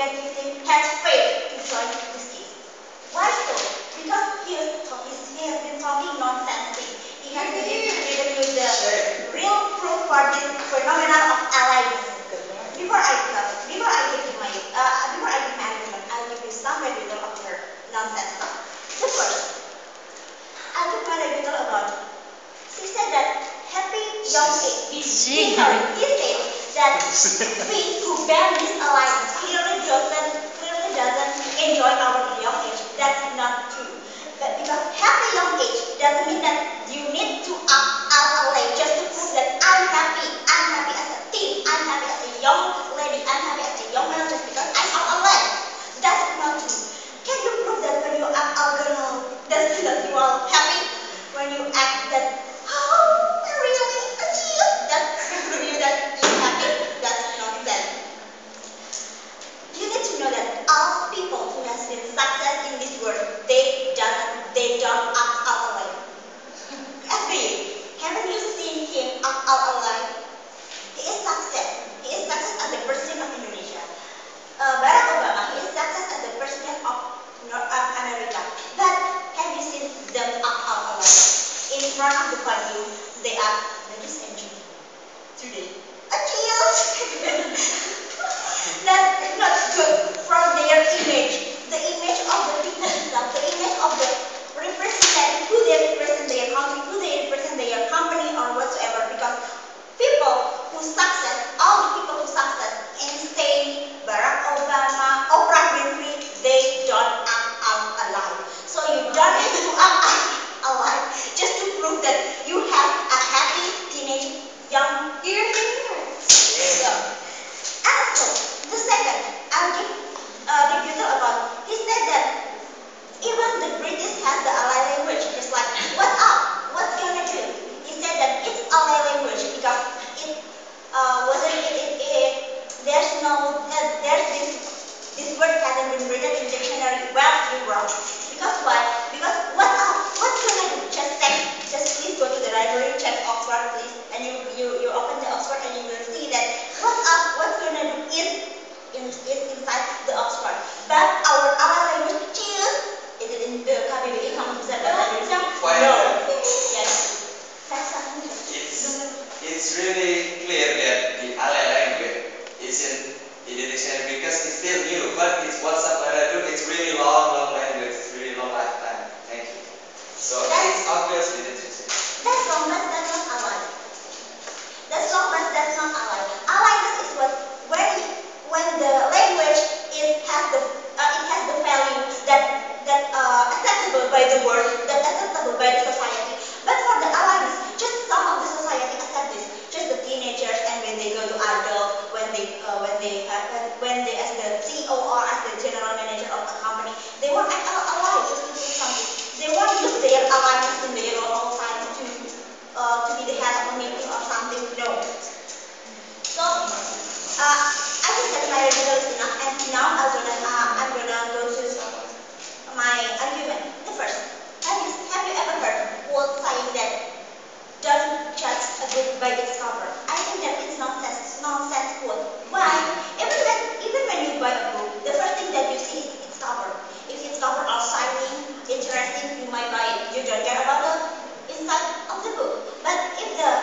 even if they had failed to join this case. Why so? Because he has been talking nonsense thing. He has been given you the real proof for this phenomenon of alliance. Before I give my argument, I'll give you some rebuttal of your nonsense talk. The first, I'll give my rebuttal about. She said that happy young age. He said that we who ban this alliance clearly doesn't enjoy our young age. That's not true. But because happy young age doesn't mean that you need to out late just to prove that I'm happy. I'm happy as a teen. I'm happy as a young lady. I'm happy as a young man just because I'm out late. That's not true. Can you prove that when you act out girl, that's that you are happy? When you act that really achieve, that's prove you that you're happy. That's nonsense. You need to know that all people who has been success in this world, they don't act out alone. Agree? Haven't you seen him act out alone? He is success. He is success as the president of Indonesia. Barack Obama, he is success as the president of America. But have you seen them act out alone? In front of the podium, they are ladies and gentlemen. Today, that's not good from their image. The image of the people itself, the image of the representative, who they represent their country, who they represent their company or whatsoever. Because people who success, all the people who success in state, Barack Obama, Oprah Winfrey, they don't act out alive. So you don't need to act out alive just to prove that you have a happy teenage young here. And so, the second, I'll give a rebuttal about, he said that even the British has the ally language. It's like, what's up? What's gonna do? He said that it's ally language because this word hasn't been written in dictionary. Well, you're wrong. Because why? Because what's up? What's gonna do? Just please go to the library, check Oxford, please, and you open the Oxford and you will see that what's up? What's gonna do is inside the Oxford. But our language, cheers. Is it in the KBBI? Kamu bisa bahasa Indonesia? No. Yes. It's really clear that the ally language isn't in the dictionary because it's still new, but it's WhatsApp Manado. It's really long language. It's really long lifetime. Thank you. So it's obviously interesting. That's long, but that's not ally. That's long, but that's not ally. Ally is what when the language has the value that acceptable by the world, that acceptable by the society. But for the alliance, just some of the society accept this. Just the teenagers, and when they go to adult, when they as the CEO or as the general manager of a company, they want ally just to do something. They want to use their alliance in their whole time to be the head of a meeting or something. No. So I think that my rebuttal is enough, and now I'm gonna go to my argument. The first, have you ever heard quote saying that don't judge a book by its cover? I think that it's nonsense quote. Why? Even when you buy a book, the first thing that you see is its cover. If its cover are shiny, interesting, you might buy it. You don't care about the inside of the book. But even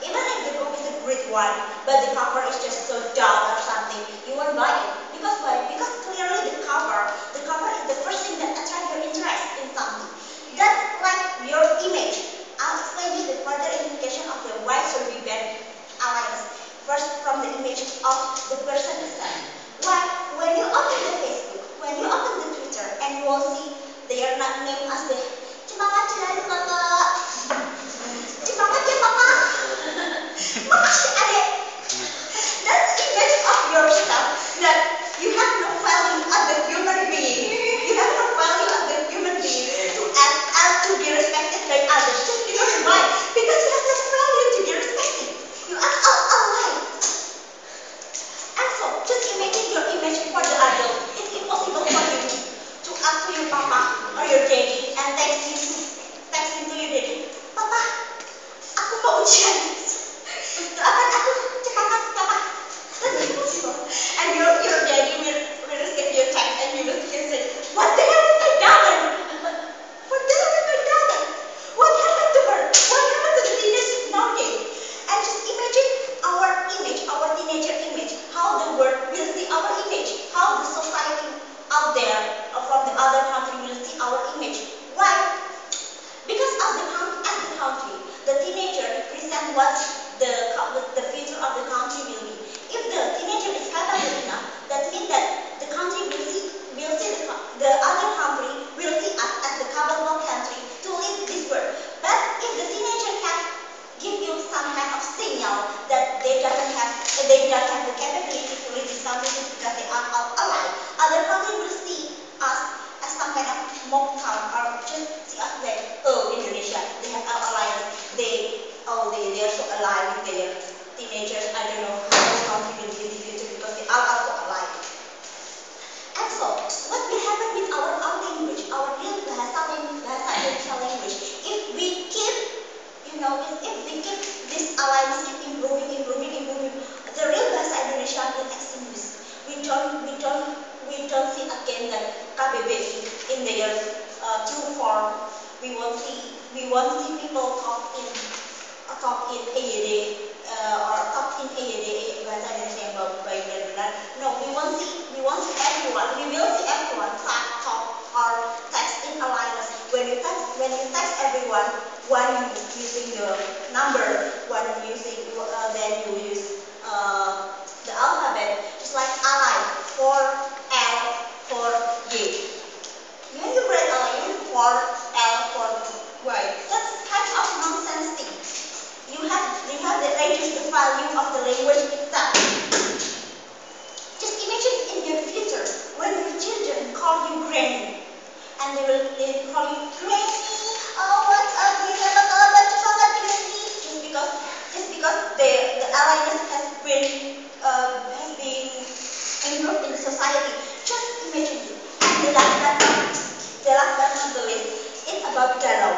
if the book is a great one, but the cover is just so dull or something, you won't buy it. Because why? Because clearly the cover is the first thing that attracts your interest in something. That's like your image. I'll explain you the further implication of the why should we ban alliance. First, from the image of the person itself. Why? When you open the Facebook, when you open the Twitter, and you will see their name as the Semangat Jalan Kakak, Semangat ya Papa, Makasih Adek. That's the image of yourself that you have no value as a human being. You have no value as a human being to act and to be respected by others. Just because why? Because you have no value to be respected. You act out loud. And so, just imagine your image for the adult. It's impossible for you to act to your papa or your daddy and thank they call you crazy. Oh, what's up? We never thought that you found that crazy. Just because the awareness has been improved in society. Just imagine it. And the last but not the least, it's about Garo.